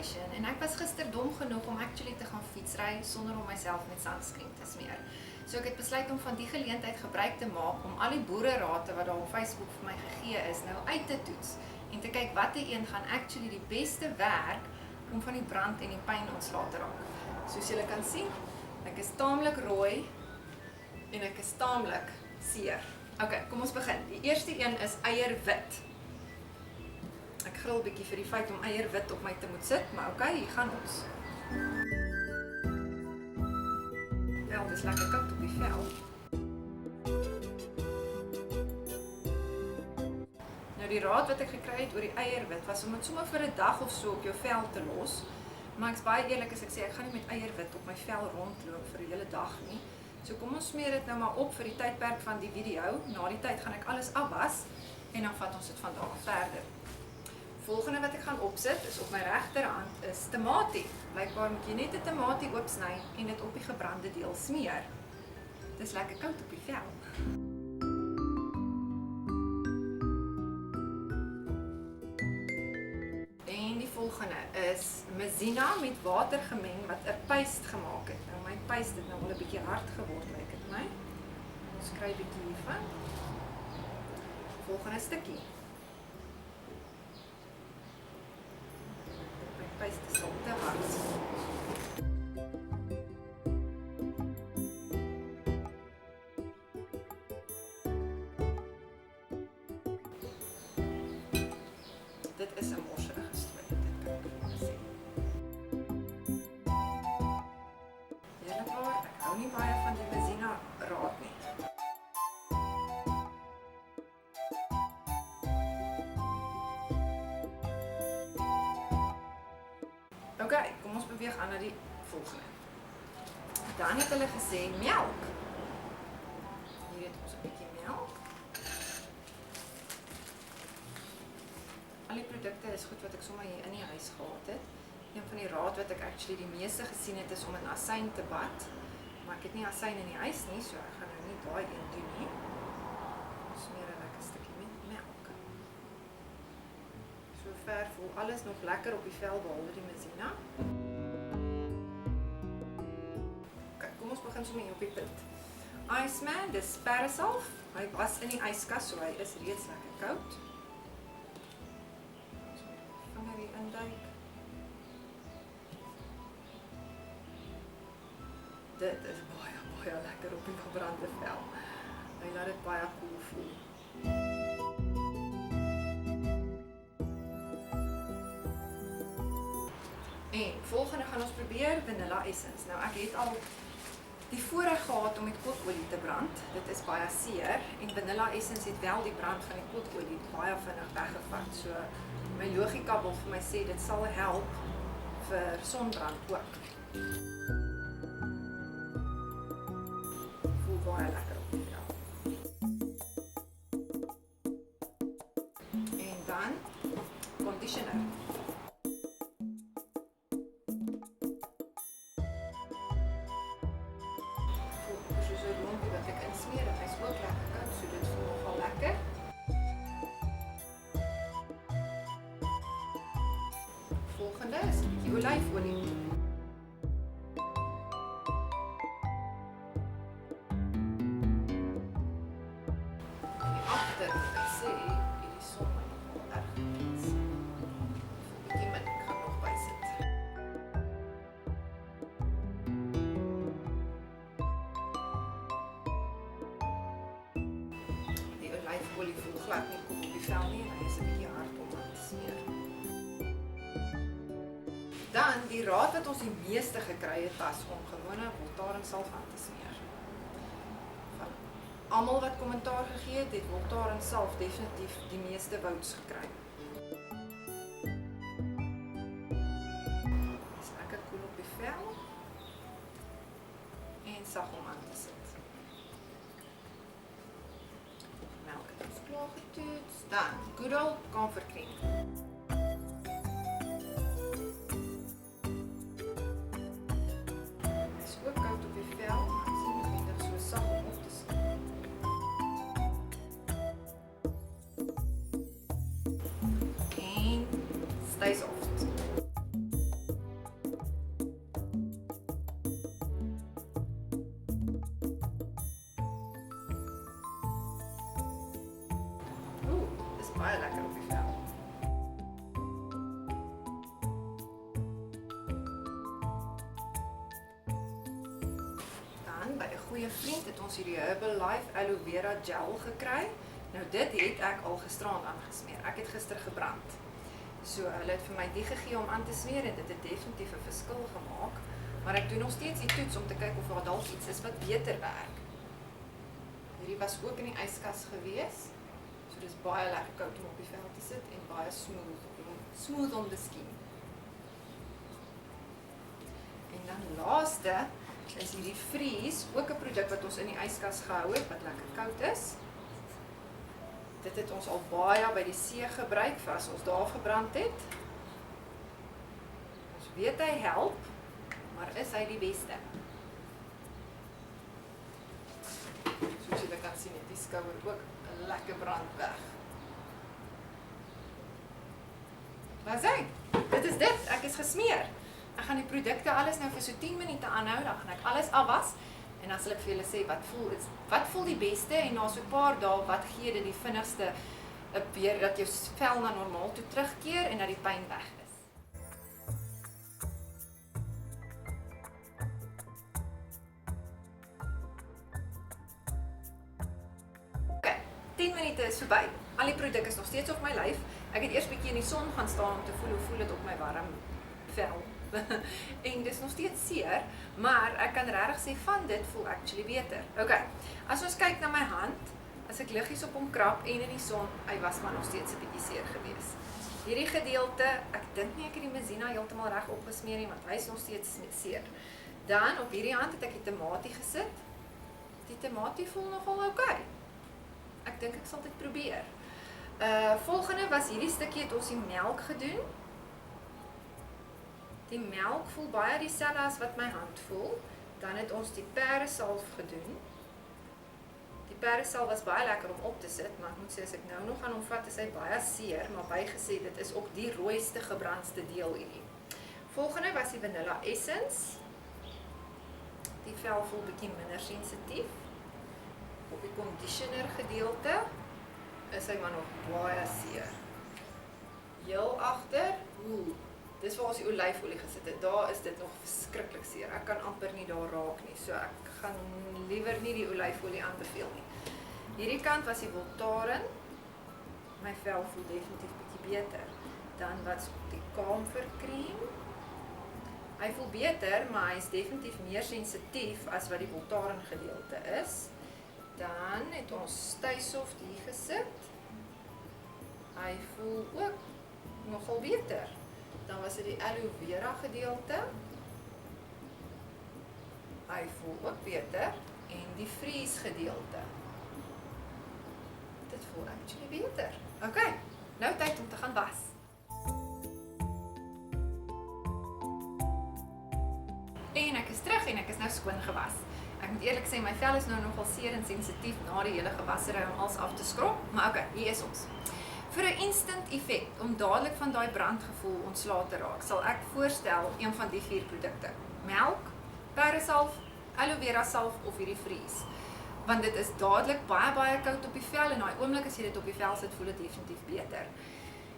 foundation en ek was gister dom genoeg om actually te gaan fietsry sonder om myself met sunscreen te smeer. So ek het besluit om van die geleentheid gebruik te maak om al die boererate wat daar op Facebook vir my gegee is nou uit te toets en te kyk watter een gaan actually die beste werk om van die brand en die pyn ontslae te raak. Soos julle kan sien, ek is taamlik rooi en ek is taamlik seer. Ok, kom ons begin. Die eerste een is eierwit. Ek gril bietjie vir die feit om eierwit op my te moet sit, maar ok, hier gaan ons. Wel, dis lekker koud op die vel. Nou die raad wat ek gekry het oor die eierwit was om dit sommer vir 'n dag of so op jou vel te los. Maar ek's baie eerlik as ek sê ek gaan nie met eierwit op my vel rondloop vir 'n hele dag nie. So kom ons smeer dit nou maar op vir die tydperk van die video. Na die tyd gaan ek alles afwas en dan vat ons dit van daar af verder. Volgende wat ek gaan opsit is op my regterhand is tamatie. Blykbaar moet jy net 'n tamatie oopsny en dit op die gebrande deel smeer. Dis lekker koud op die vel. En die volgende is Mazina met water gemeng wat 'n paste gemaak het. Nou my paste het nou al 'n bietjie hard geword, lyk dit my. Ons kry 'n bietjie hiervan. Volgende stukkie. My paste is al te hard. Dit is 'n morserige strooi, dit kan ek vir sê. Eerlikwaar, ek hou nie baie van die Mazina raad nie. Ok, kom ons beweeg aan na die volgende. Dan het hulle gesê melk. Hier het ons 'n bietjie melk. Al die produkte is goed wat ek sommer hier in die huis gehad het. Een van die raad wat ek actually die meeste gesien het is om in asyn te bad. Maar ek het nie asyn in die huis nie, so ek gaan nou nie daai een doen nie. Smeer 'n lekker stukkie met melk. So ver voel alles nog lekker op die vel behalwe die Mazina. Ok, kom ons begin sommer hier op die punt. Iceman, dis Parasolf. Hy was in die yskas, so hy is reeds lekker koud. Vinger hier induik. Dit is baie lekker op die gebrande vel. Hy laat dit baie koel voel. En volgende gaan ons probeer vanilla essence. Nou ek het al die voorreg gehad om met kookolie te brand. Dit is baie seer en vanilla essence het wel die brand van die kookolie baie vinnig weggevat. So my logika wil vir my sê dit sal help vir sonbrand ook. Voel baie lekker op die vel. En dan conditioner. Soos 'n rompie wat ek insmeer en hy's ook lekker koud, so dit voel nogal lekker. Volgende is 'n bietjie olyfolie. Die agter moet ek sê, hierdie son my nogal erg iets. Bietjie min, ek gaan nog bysit. Die olyfolie voel glad nie kom op die vel nie en hy is 'n bietjie hard om aan te smeer. Dan die raad wat ons die meeste gekry het was om gewone Voltaren salf aan te smeer. Van almal wat kommentaar gegee het, het Voltaren salf definitief die meeste votes gekry. Dis lekker koel op die vel en sag om aan te sit. Melk het ons klaar getoets. Dan good old comfort cream. Ook koud op die vel, maar ek sien noodwendig so sag om op te sit. En stay soft. baie lekker op die vel. Dan by 'n goeie vriend het ons hierdie Herbalife Aloe Vera Gel gekry. Nou dit het ek al gisteraand aangesmeer. Ek het gister gebrand. So hulle het vir my die gegee om aan te smeer en dit het definitief 'n verskil gemaak. Maar ek doen nog steeds die toets om te kyk of daar dalk iets is wat beter werk. Hierdie was ook in die yskas gewees. So dis baie lekker koud om op die vel te sit en baie smooth om te skiem. En dan laaste is hierdie Freeze, ook 'n produk wat ons in die yskas gehou het wat lekker koud is. Dit het ons al baie by die see gebruik vir as ons daar gebrand het. Ons weet hy help, maar is hy die beste? Soos julle kan sien, het die skouer ook 'n lekker brand weg. Wat sê? Dit is dit, ek is gesmeer. Ek gaan die produkte alles nou vir so 10 minute aanhou, dan gaan ek alles afwas. En dan sal ek vir julle sê wat voel die beste en na so 'n paar dae wat gee dit die vinnigste weer dat jou vel na normaal toe terugkeer en dat die pyn weg is. Okay, 10 minute is verby. Al die produk is nog steeds op my lyf. Ek het eers bietjie in die son gaan staan om te voel hoe voel dit op my warm vel. En dis nog steeds seer, maar ek kan regtig sê van dit voel actually beter. Okay, as ons kyk na my hand, as ek liggies op hom krap en in die son, hy was maar nog steeds 'n bietjie seer gewees. Hierdie gedeelte, ek dink nie ek het die Mezina heeltemal reg opgesmeer nie, want hy is nog steeds seer. Dan op hierdie hand het ek die tamatie gesit. Die tamatie voel nogal okay. Ek dink ek sal dit probeer. Volgende was hierdie stukkie het ons die melk gedoen. Die melk voel baie dieselfde as wat my hand voel. Dan het ons die peresalf gedoen. Die peresalf was baie lekker om op te sit, maar ek moet sê as ek nou nog gaan omvat is hy baie seer, maar bygesê dit is ook die rooiste gebrandste deel hierdie. Volgende was die vanilla essence. Die vel voel bietjie minder sensitief. Op die conditioner gedeelte is hy maar nog baie seer. Heel agter, dis waar ons die olyfolie gesit het, daar is dit nog verskriklik seer. Ek kan amper nie daar raak nie, so ek gaan liewer nie die olyfolie aanbeveel nie. Hierdie kant was die Voltaren. My vel voel definitief bietjie beter. Dan was die Camphor cream. Hy voel beter, maar hy is definitief meer sensitief as wat die Voltaren gedeelte is. Dan het ons Staysoft hier gesit. Hy voel ook nogal beter. Dan was dit die Aloe Vera gedeelte. Hy voel ook beter. En die Freeze gedeelte. Dit voel actually beter. Okay, nou tyd om te gaan was. En ek is terug en ek is nou skoon gewas. Ek moet eerlik sê, my vel is nou nogal seer en sensitief na die hele gewassery om alles af te skrob. Maar okay, hier is ons. Vir 'n instant effek, om dadelik van daai brandgevoel ontslae te raak, sal ek voorstel een van die 4 produkte. Melk, peresalf, aloe vera salf of hierdie Freeze. Want dit is dadelik baie koud op die vel en daai oomblik as jy dit op die vel sit, voel dit definitief beter.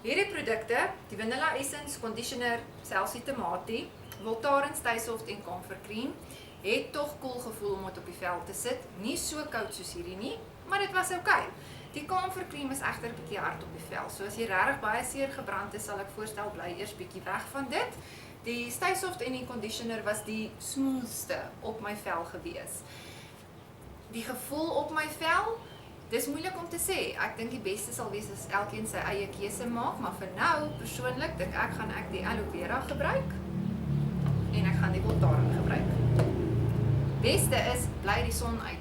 Hierdie produkte, die vanilla essence, conditioner, selfs die tamatie, Voltaren, Staysoft en Camphor cream, het tog cool gevoel om dit op die vel te sit. Nie so koud soos hierdie nie, maar dit was okay. Die Camphor cream is egter 'n bietjie hard op die vel. So as jy regtig baie seer gebrand is, sal ek voorstel bly eers bietjie weg van dit. Die Staysoft en die conditioner was die smoothste op my vel gewees. Die gevoel op my vel, dis moeilik om te sê. Ek dink die beste sal wees as elkeen sy eie keuse maak, maar vir nou persoonlik dink ek gaan ek die aloe vera gebruik en ek gaan die Voltaren gebruik. Beste is bly die son uit